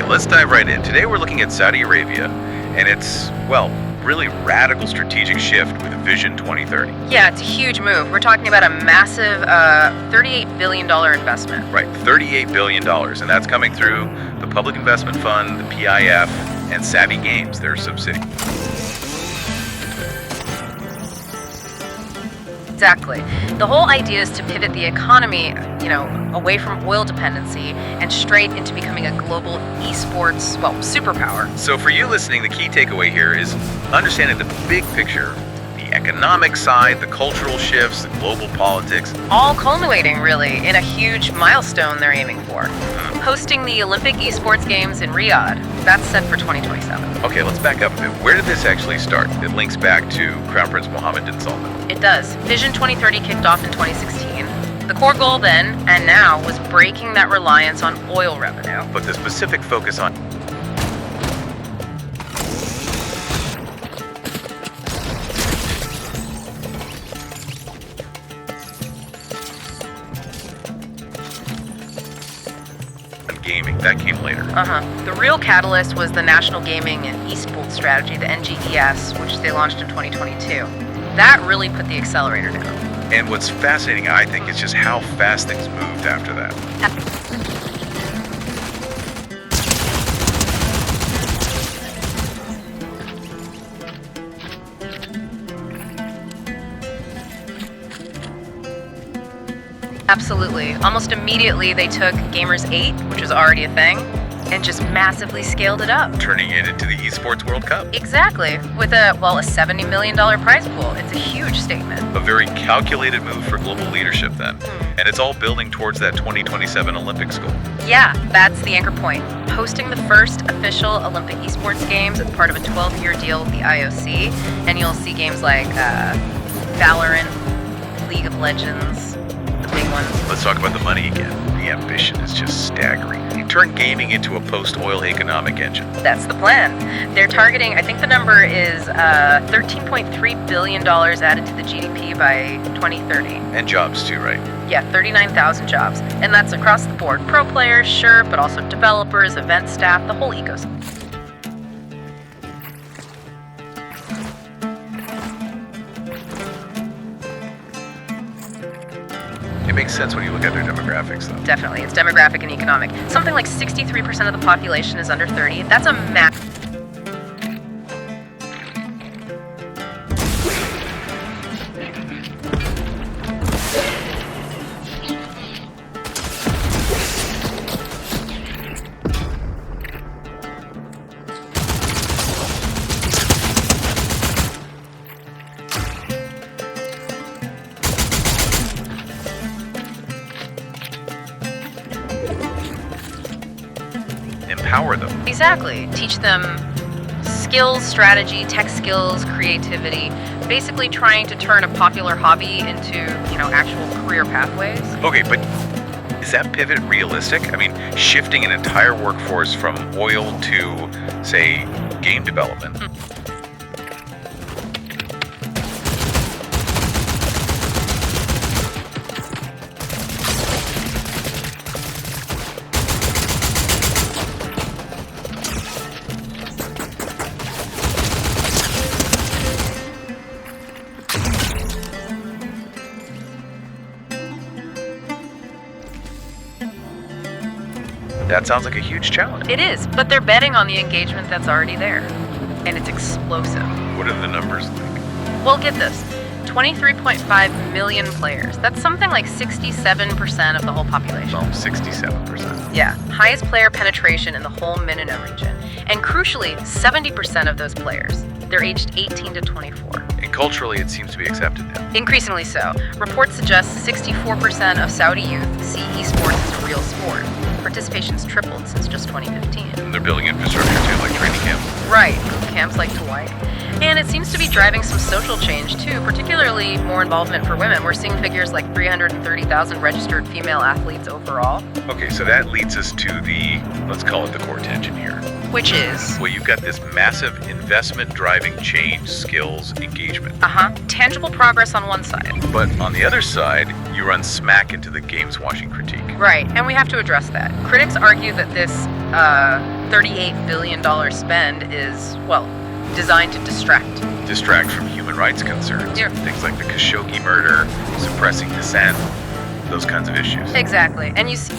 let's dive right in. Today we're looking at Saudi Arabia and its, well, really radical strategic shift with Vision 2030. Yeah, it's a huge move. We're talking about a massive $38 billion investment. Right, $38 billion, and that's coming through the Public Investment Fund, the PIF, and Saudi Games, their subsidiary. Exactly. The whole idea is to pivot the economy, away from oil dependency and straight into becoming a global esports, superpower. So for you listening, the key takeaway here is understanding the big picture, the economic side, the cultural shifts, the global politics. All culminating, really, in a huge milestone they're aiming for. Hosting the Olympic Esports Games in Riyadh. That's set for 2027. Okay, let's back up a bit. Where did this actually start? It links back to Crown Prince Mohammed bin Salman. It does. Vision 2030 kicked off in 2016. The core goal then, and now, was breaking that reliance on oil revenue. But the specific focus on gaming, that came later. The real catalyst was the National Gaming and Esports Strategy, the NGES, which they launched in 2022. That really put the accelerator down. And what's fascinating, I think, is just how fast things moved after that. Absolutely. Almost immediately, they took Gamers 8, which was already a thing, and just massively scaled it up. Turning it into the Esports World Cup. Exactly. With a $70 million prize pool. It's a huge statement. A very calculated move for global leadership then. And it's all building towards that 2027 Olympics goal. Yeah, that's the anchor point. Hosting the first official Olympic Esports Games as part of a 12-year deal with the IOC. And you'll see games like Valorant, League of Legends, the big ones. Let's talk about the money again. The ambition is just staggering. You turn gaming into a post-oil economic engine. That's the plan. They're targeting, I think the number is $13.3 billion added to the GDP by 2030. And jobs too, right? Yeah, 39,000 jobs. And that's across the board. Pro players, sure, but also developers, event staff, the whole ecosystem. It makes sense when you look at their demographics, though. Definitely. It's demographic and economic. Something like 63% of the population is under 30. That's a max. Empower them. Exactly. Teach them skills, strategy, tech skills, creativity. Basically trying to turn a popular hobby into, actual career pathways. Okay, but is that pivot realistic? I mean, shifting an entire workforce from oil to, say, game development. That sounds like a huge challenge. It is, but they're betting on the engagement that's already there. And it's explosive. What are the numbers like? Well, get this. 23.5 million players. That's something like 67% of the whole population. Well, 67%. Yeah, highest player penetration in the whole Mindanao region. And crucially, 70% of those players, they're aged 18 to 24. And culturally, it seems to be accepted now. Increasingly so. Reports suggest 64% of Saudi youth see esports as a real sport. Participation's tripled since just 2015. And they're building infrastructure too, like training camps. Right, camps like Hawaii. And it seems to be driving some social change too, particularly more involvement for women. We're seeing figures like 330,000 registered female athletes overall. Okay, so that leads us to the, let's call it the core tension here. Which is? Well, you've got this massive investment driving change, skills, engagement. Tangible progress on one side. But on the other side, you run smack into the games washing critique. Right, and we have to address that. Critics argue that this $38 billion spend is, well, designed to Distract from human rights concerns. Yeah. Things like the Khashoggi murder, suppressing dissent, those kinds of issues. Exactly. And you see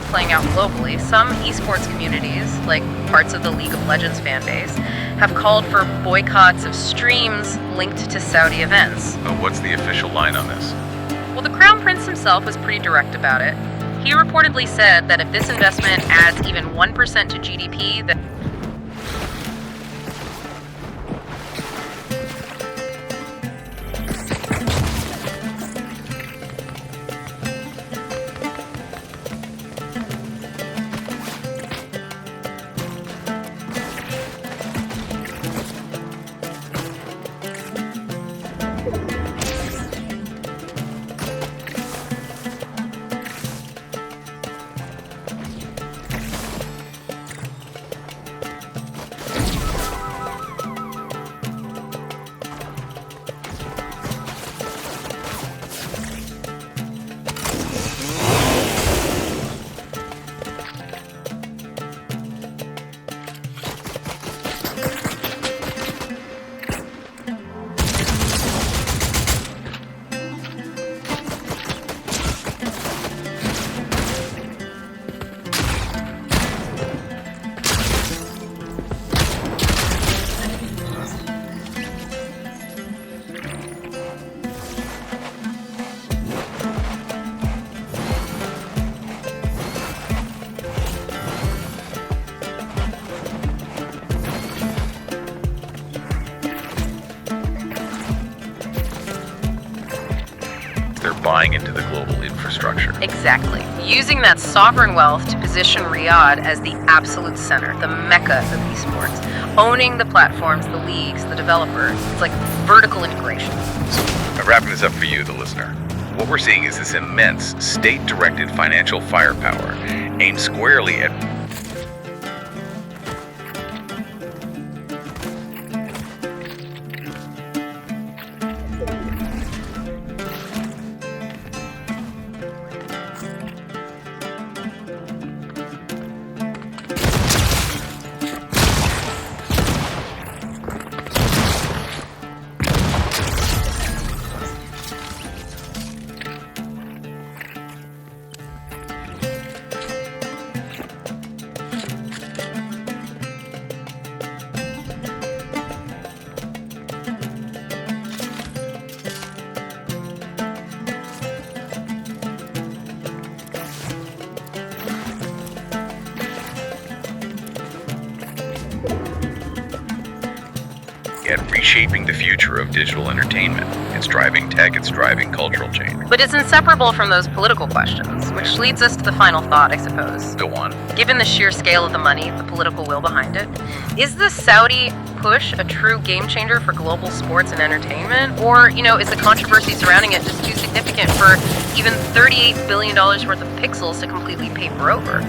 playing out globally, some esports communities, like parts of the League of Legends fan base, have called for boycotts of streams linked to Saudi events. What's the official line on this? Well, the Crown Prince himself was pretty direct about it. He reportedly said that if this investment adds even 1% to GDP, that buying into the global infrastructure. exactly. Using that sovereign wealth to position Riyadh as the absolute center, the mecca of esports. Owning the platforms, the leagues, the developers. It's like vertical integration. So, wrapping this up for you, the listener. What we're seeing is this immense state-directed financial firepower aimed squarely at reshaping the future of digital entertainment. It's driving tech, it's driving cultural change. But it's inseparable from those political questions, which leads us to the final thought, I suppose. Go on. Given the sheer scale of the money, the political will behind it, is the Saudi push a true game changer for global sports and entertainment? Or, is the controversy surrounding it just too significant for even $38 billion worth of pixels to completely paper over?